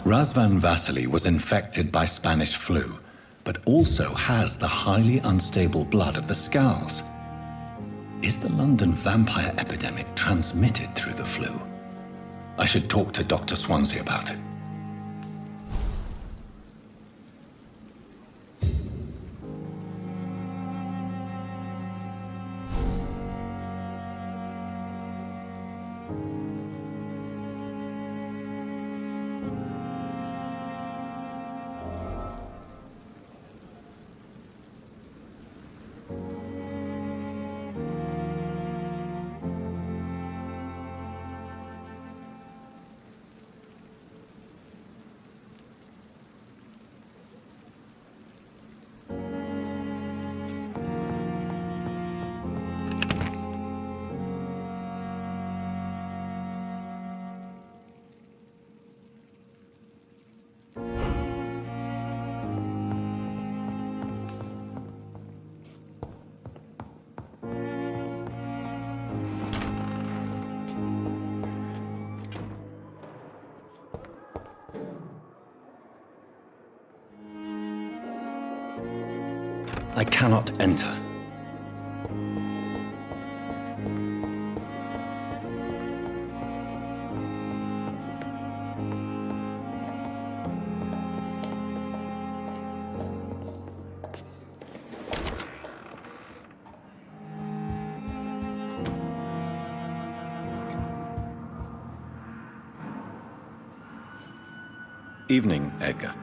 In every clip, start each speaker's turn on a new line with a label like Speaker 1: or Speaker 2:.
Speaker 1: Razvan Vasily was infected by Spanish flu, but also has the highly unstable blood of the Skulls. Is the London vampire epidemic transmitted through the flu? I should talk to Dr. Swansea about it. I cannot enter. Evening, Edgar.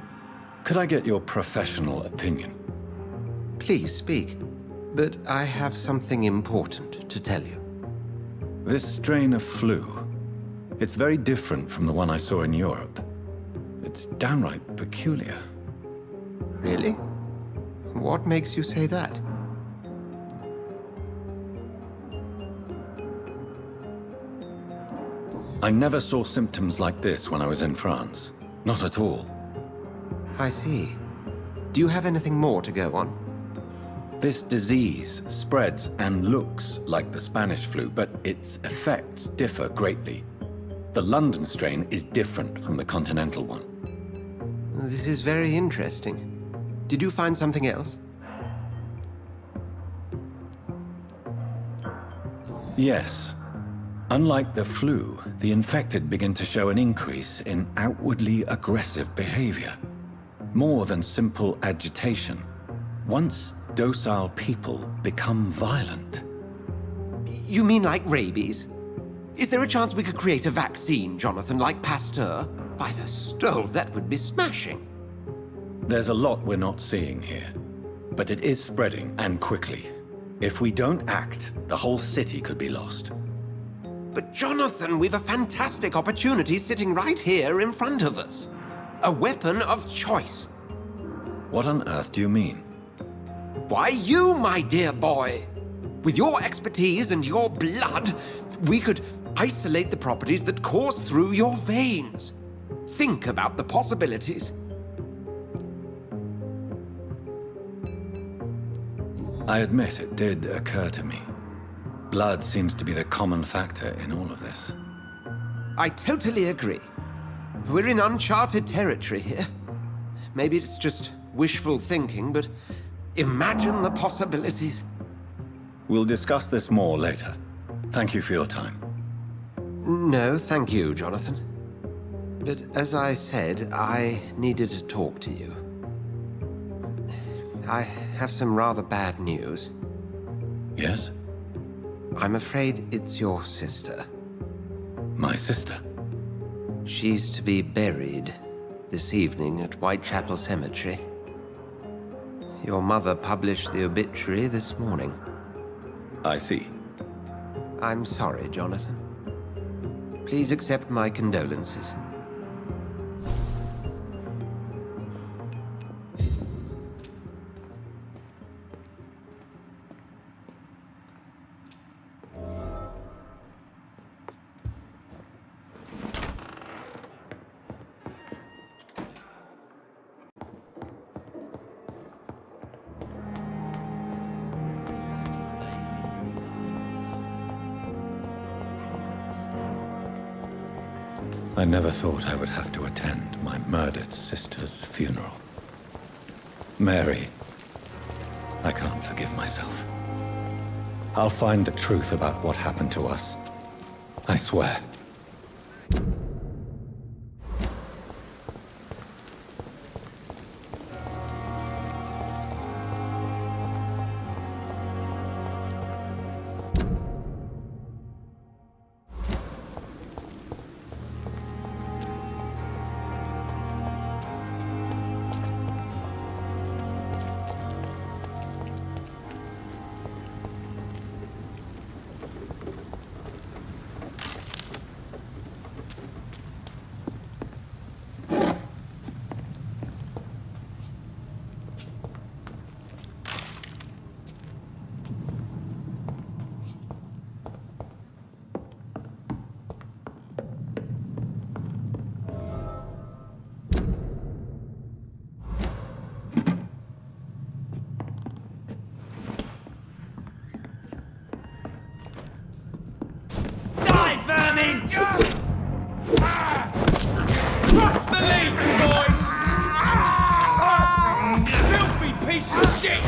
Speaker 1: Could I get your professional opinion?
Speaker 2: Please speak, but I have something important to tell you.
Speaker 1: This strain of flu, it's very different from the one I saw in Europe. It's downright peculiar.
Speaker 2: Really? What makes you say that?
Speaker 1: I never saw symptoms like this when I was in France. Not at all.
Speaker 2: I see. Do you have anything more to go on?
Speaker 1: This disease spreads and looks like the Spanish flu, but its effects differ greatly. The London strain is different from the continental one.
Speaker 2: This is very interesting. Did you find something else?
Speaker 1: Yes. Unlike the flu, the infected begin to show an increase in outwardly aggressive behavior. More than simple agitation. Once docile people become violent.
Speaker 2: You mean like rabies? Is there a chance we could create a vaccine, Jonathan, like Pasteur? By the stove, that would be smashing.
Speaker 1: There's a lot we're not seeing here, but it is spreading, and quickly. If we don't act, the whole city could be lost.
Speaker 2: But Jonathan, we've a fantastic opportunity sitting right here in front of us. A weapon of choice.
Speaker 1: What on earth do you mean?
Speaker 2: Why, you, my dear boy. With your expertise and your blood, we could isolate the properties that course through your veins. Think about the possibilities.
Speaker 1: I admit it did occur to me. Blood seems to be the common factor in all of this.
Speaker 2: I totally agree. We're in uncharted territory here. Maybe it's just wishful thinking, but imagine the possibilities.
Speaker 1: We'll discuss this more later. Thank you for your time.
Speaker 2: No, thank you, Jonathan. But as I said, I needed to talk to you. I have some rather bad news.
Speaker 1: Yes?
Speaker 2: I'm afraid it's your sister.
Speaker 1: My sister?
Speaker 2: She's to be buried this evening at Whitechapel Cemetery. Your mother published the obituary this morning.
Speaker 1: I see.
Speaker 2: I'm sorry, Jonathan. Please accept my condolences.
Speaker 1: I I never thought I would have to attend my murdered sister's funeral. Mary, I can't forgive myself. I'll find the truth about what happened to us. I swear.
Speaker 3: Crush the leech, boys! Filthy piece of shit!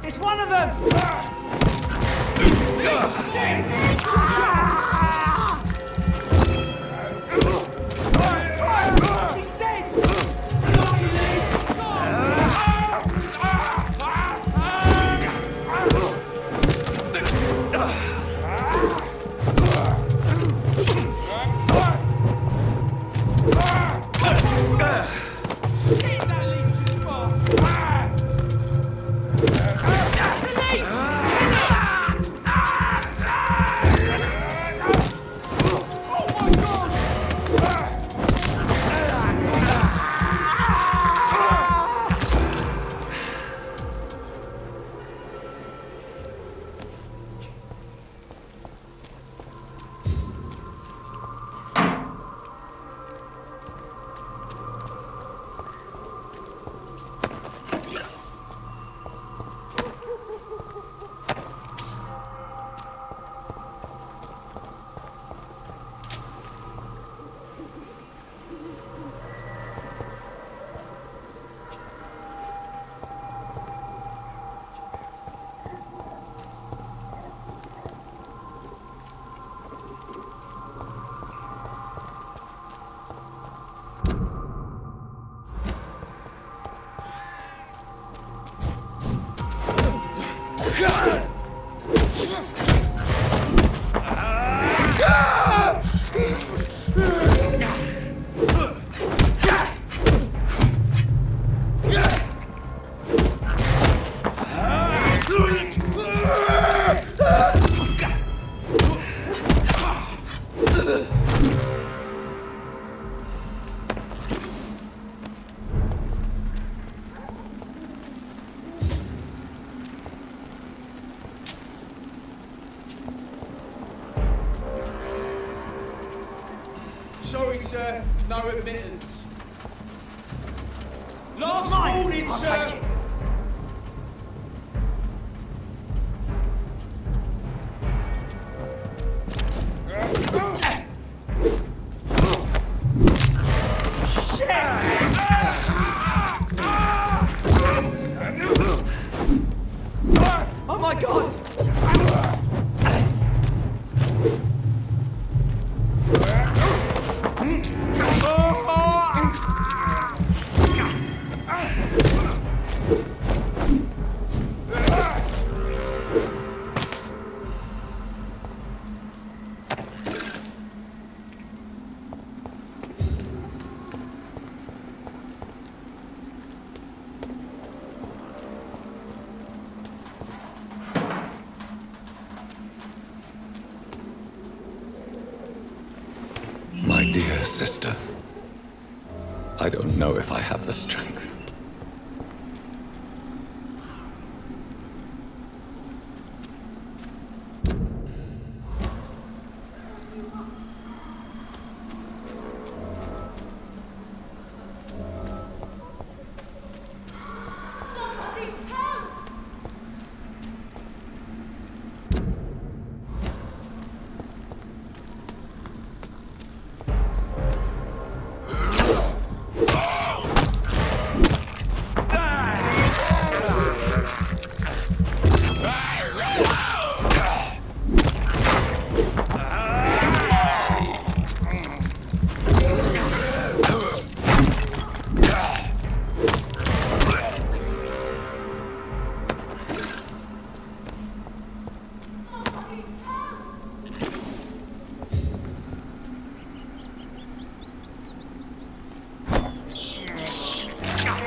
Speaker 4: It's one of them! He's dead!
Speaker 3: Sorry, sir. No admittance. Last
Speaker 4: Mine.
Speaker 3: warning,
Speaker 4: I'll
Speaker 3: sir.
Speaker 4: take it. Oh my god!
Speaker 1: My dear sister, I don't know if I have the strength.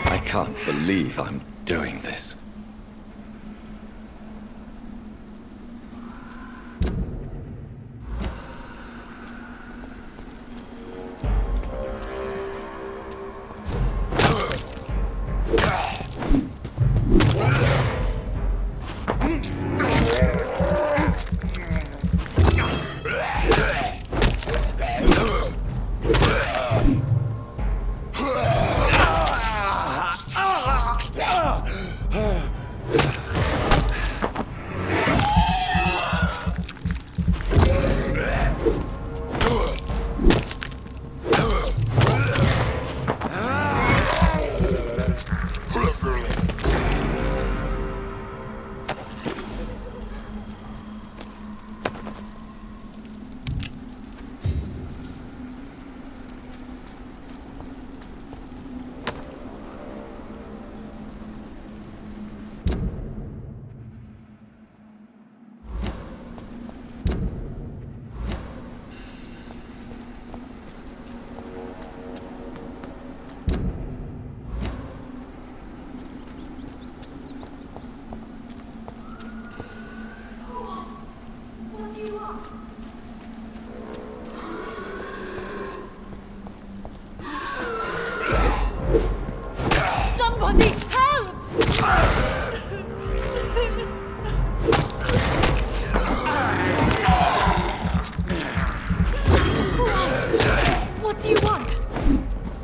Speaker 1: I can't believe I'm doing this.
Speaker 5: Somebody help! What do you want?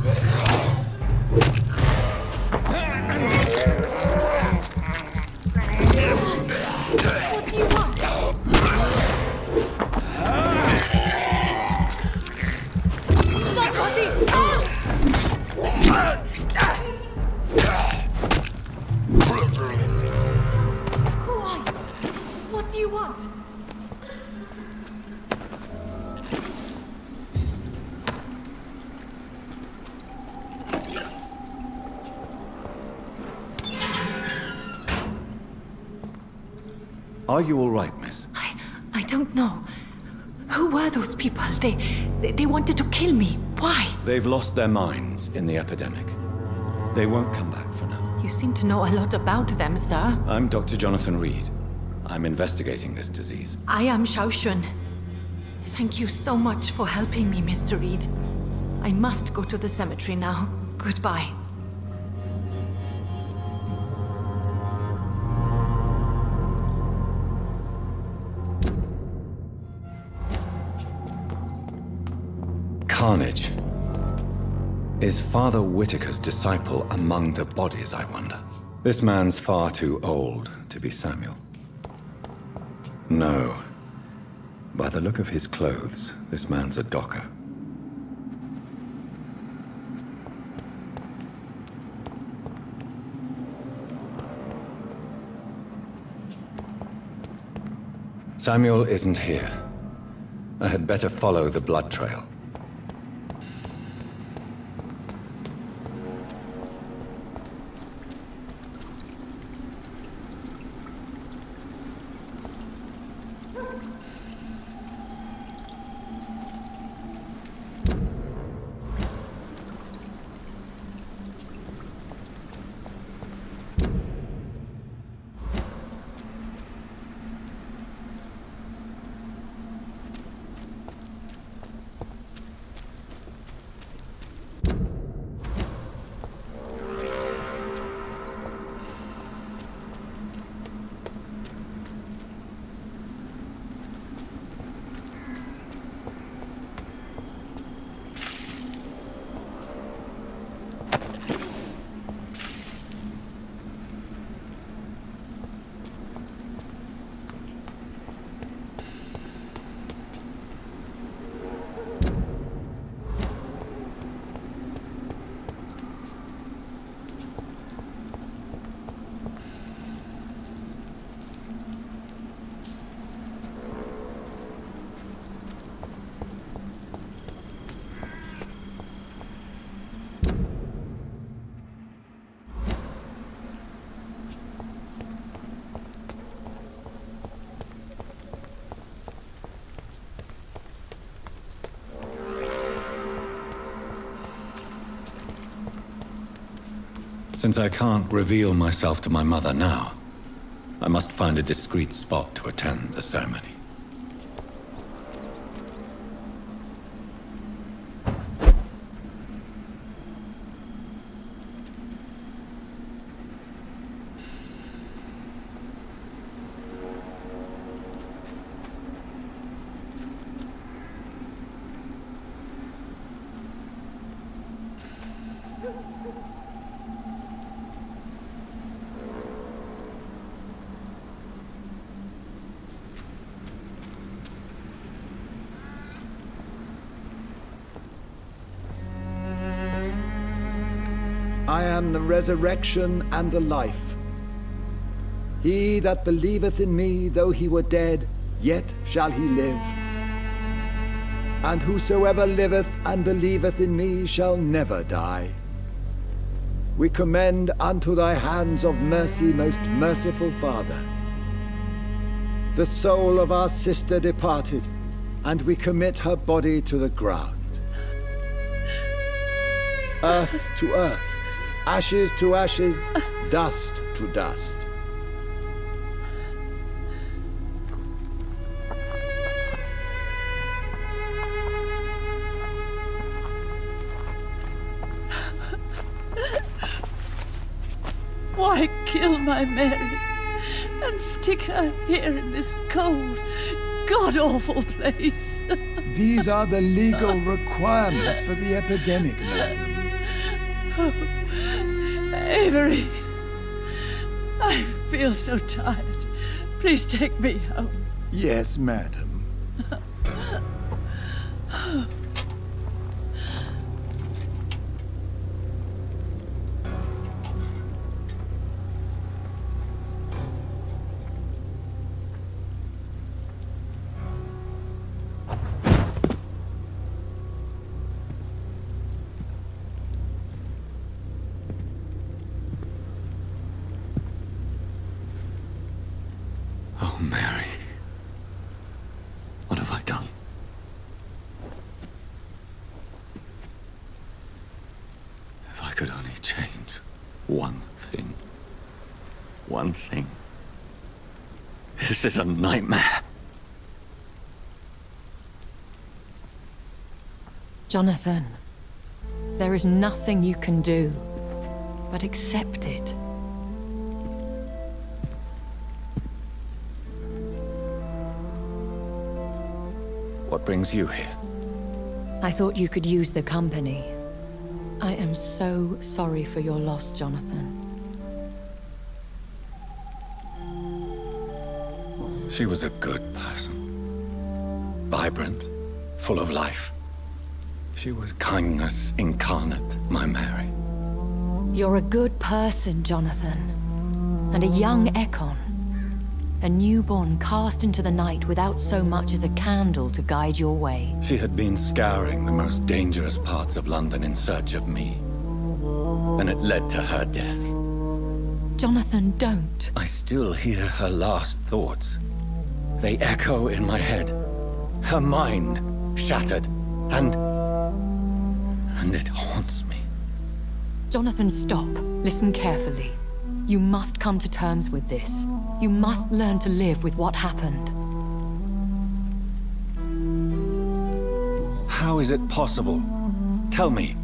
Speaker 5: Somebody help! What do you want? Somebody help! Who are you? What do you want?
Speaker 1: Are you all right, miss?
Speaker 5: I don't know. Who were those people? They wanted to kill me. Why?
Speaker 1: They've lost their minds in the epidemic. They won't come back for now.
Speaker 5: You seem to know a lot about them, sir.
Speaker 6: I'm Dr. Jonathan Reed. I'm investigating this disease.
Speaker 5: I am Xiaoxun. Thank you so much for helping me, Mr. Reed. I must go to the cemetery now. Goodbye.
Speaker 6: Carnage. Is Father Whitaker's disciple among the bodies, I wonder? This man's far too old to be Samuel. No. By the look of his clothes, this man's a docker. Samuel isn't here. I had better follow the blood trail. Since I can't reveal myself to my mother now, I must find a discreet spot to attend the ceremony.
Speaker 7: I am the resurrection and the life. He that believeth in me, though he were dead, yet shall he live. And whosoever liveth and believeth in me shall never die. We commend unto thy hands of mercy, most merciful Father, the soul of our sister departed, and we commit her body to the ground. Earth to earth, ashes to ashes, dust to dust.
Speaker 8: Why kill my Mary and stick her here in this cold, god-awful place?
Speaker 7: These are the legal requirements for the epidemic, madam.
Speaker 8: Oh, Avery, I feel so tired. Please take me home.
Speaker 7: Yes, madam.
Speaker 6: Oh, Mary. What have I done? If I could only change one thing. one thing. This is a nightmare.
Speaker 9: Jonathan, there is nothing you can do but accept it.
Speaker 6: What brings you here?
Speaker 9: I thought you could use the company. I am so sorry for your loss, Jonathan.
Speaker 6: She was a good person. Vibrant, full of life. She was kindness incarnate, my Mary.
Speaker 9: You're a good person, Jonathan. And a young Ekon. A newborn cast into the night without so much as a candle to guide your way.
Speaker 6: She had been scouring the most dangerous parts of London in search of me. And it led to her death.
Speaker 9: Jonathan, don't.
Speaker 6: I still hear her last thoughts. They echo in my head. Her mind shattered, and it haunts me.
Speaker 9: Jonathan, stop. Listen carefully. You must come to terms with this. You must learn to live with what happened.
Speaker 6: How is it possible? Tell me.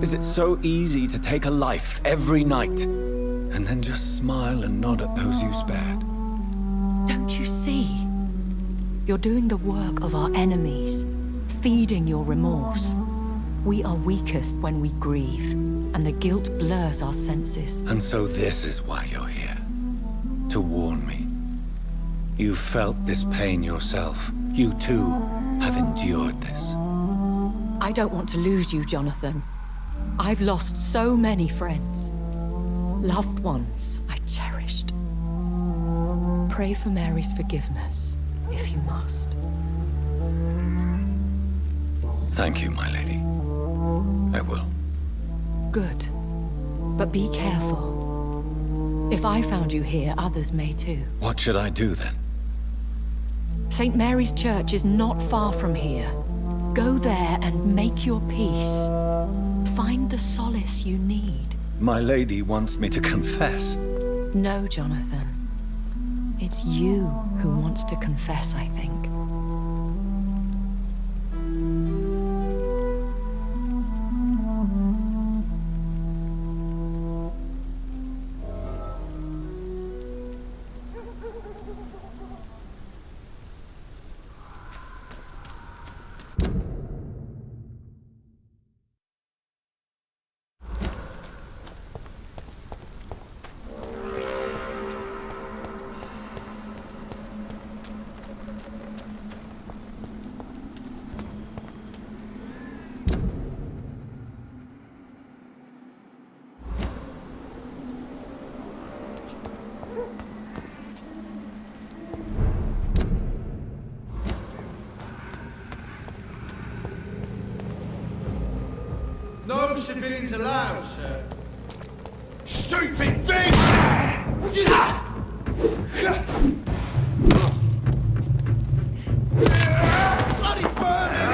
Speaker 6: Is it so easy to take a life every night, and then just smile and nod at those you spared?
Speaker 9: Don't you see? You're doing the work of our enemies, feeding your remorse. We are weakest when we grieve, and the guilt blurs our senses.
Speaker 6: And so this is why you're here. To warn me. You felt this pain yourself. You too have endured this.
Speaker 9: I don't want to lose you, Jonathan. I've lost so many friends. Loved ones I cherished. Pray for Mary's forgiveness, if you must.
Speaker 6: Thank you, my lady. I will.
Speaker 9: Good. But be careful. If I found you here, others may too.
Speaker 6: What should I do then?
Speaker 9: St. Mary's Church is not far from here. Go there and make your peace. Find the solace you need.
Speaker 6: My lady wants me to confess.
Speaker 9: No, Jonathan. It's you who wants to confess, I think.
Speaker 3: No civilians allowed, sir. Stupid thing! Bloody burning!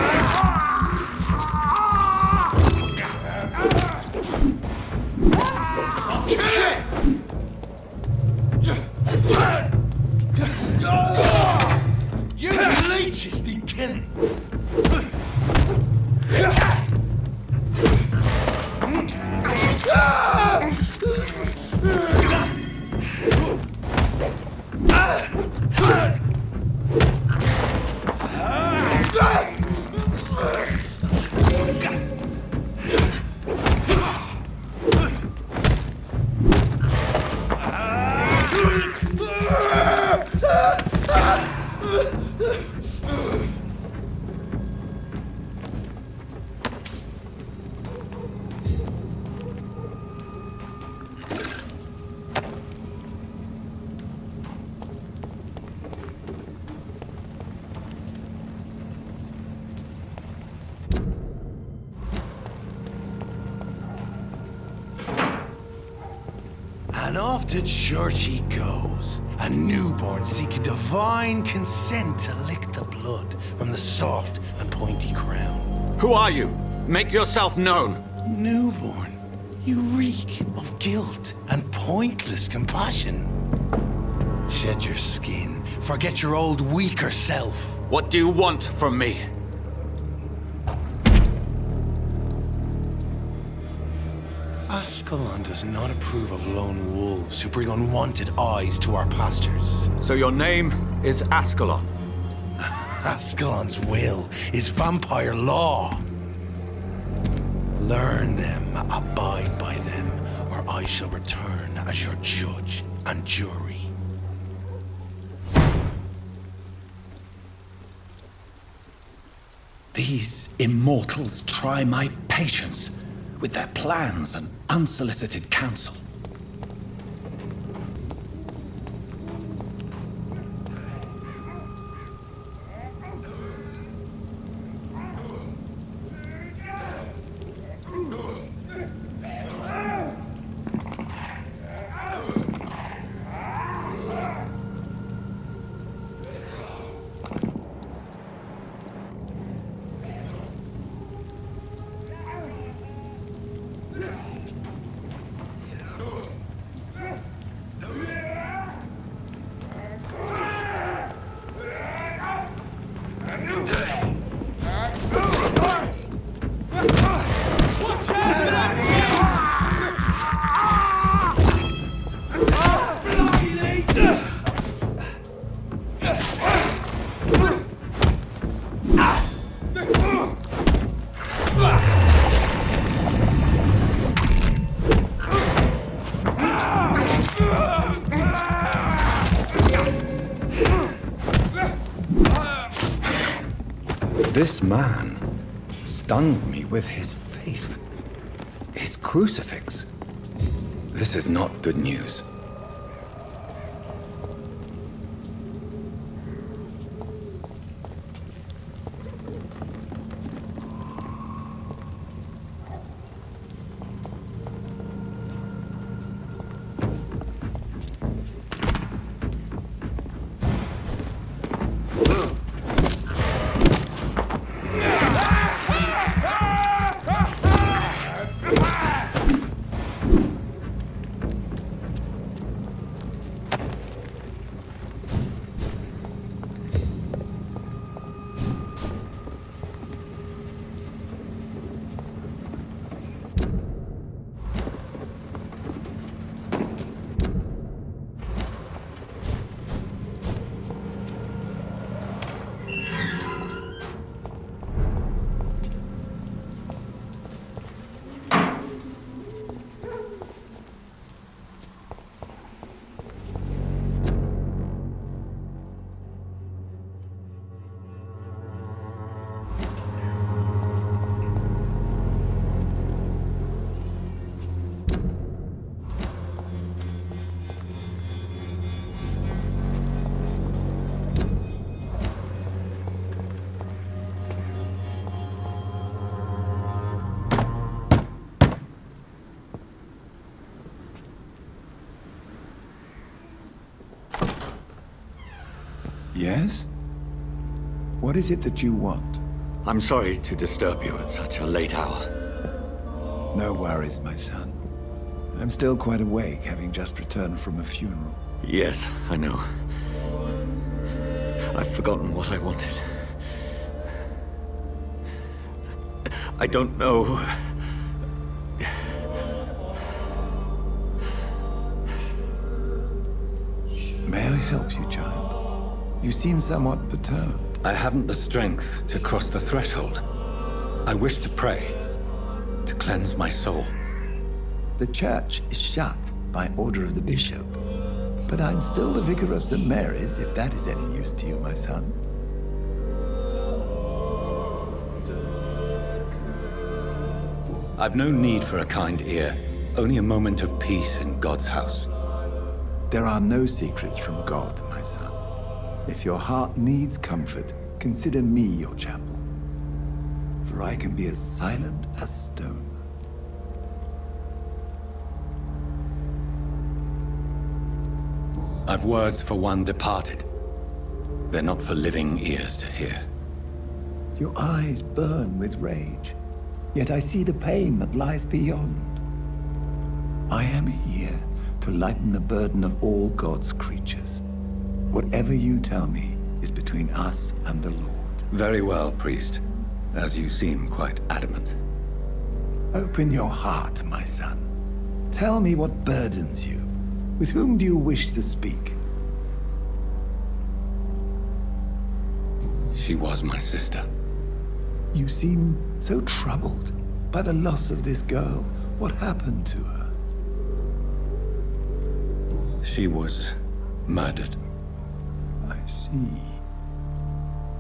Speaker 3: You leeches need killing. And off to church he goes, a newborn seeking divine consent to lick the blood from the soft and pointy crown.
Speaker 6: Who are you? Make yourself known.
Speaker 3: Newborn, You reek of guilt and pointless compassion. Shed your skin. Forget your old, weaker self.
Speaker 6: What do you want from me?
Speaker 3: Ascalon does not approve of lone wolves who bring unwanted eyes to our pastures.
Speaker 6: So your name is Ascalon?
Speaker 3: Ascalon's will is vampire law. Learn them, abide by them, or I shall return as your judge and jury.
Speaker 1: These immortals try my patience with their plans and unsolicited counsel. This man stunned me with his faith, his crucifix. This is not good news.
Speaker 7: Yes? What is it that you want?
Speaker 6: I'm sorry to disturb you at such a late hour.
Speaker 7: No worries, my son. I'm still quite awake, having just returned from a funeral.
Speaker 6: Yes, I know. I've forgotten what I wanted. I don't know.
Speaker 7: May I help you, child? You seem somewhat perturbed.
Speaker 6: I haven't the strength to cross the threshold. I wish to pray, to cleanse my soul.
Speaker 7: The church is shut by order of the bishop. But I'm still the vicar of St. Mary's, if that is any use to you, my son.
Speaker 6: I've no need for a kind ear, only a moment of peace in God's house.
Speaker 7: There are no secrets from God, my son. If your heart needs comfort, consider me your chapel. For I can be as silent as stone.
Speaker 6: I've words for one departed. They're not for living ears to hear.
Speaker 7: Your eyes burn with rage, yet I see the pain that lies beyond.
Speaker 3: I am here to lighten the burden of all God's creatures. Whatever you tell me is between us and the Lord.
Speaker 6: Very well, priest. As you seem quite adamant.
Speaker 3: Open your heart, my son. Tell me what burdens you. With whom do you wish to speak?
Speaker 6: She was my sister.
Speaker 3: You seem so troubled by the loss of this girl. What happened to her?
Speaker 6: She was murdered.
Speaker 3: I see.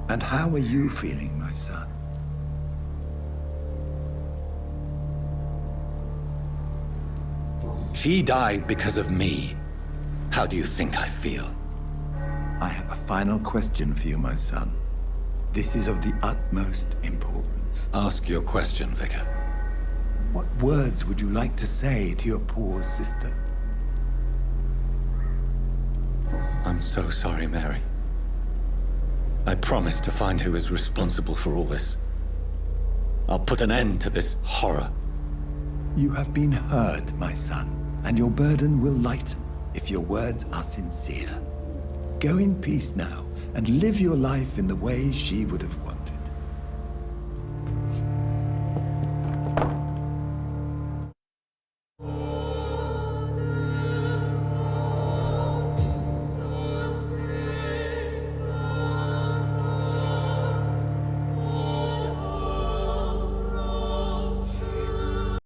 Speaker 3: And how are you feeling, my son?
Speaker 6: She died because of me. How do you think I feel?
Speaker 3: I have a final question for you, my son. This is of the utmost importance.
Speaker 6: Ask your question, Vicar.
Speaker 3: What words would you like to say to your poor sister?
Speaker 6: I'm so sorry, Mary. I promise to find who is responsible for all this. I'll put an end to this horror.
Speaker 3: You have been heard, my son, and your burden will lighten if your words are sincere. Go in peace now, and live your life in the way she would have wanted.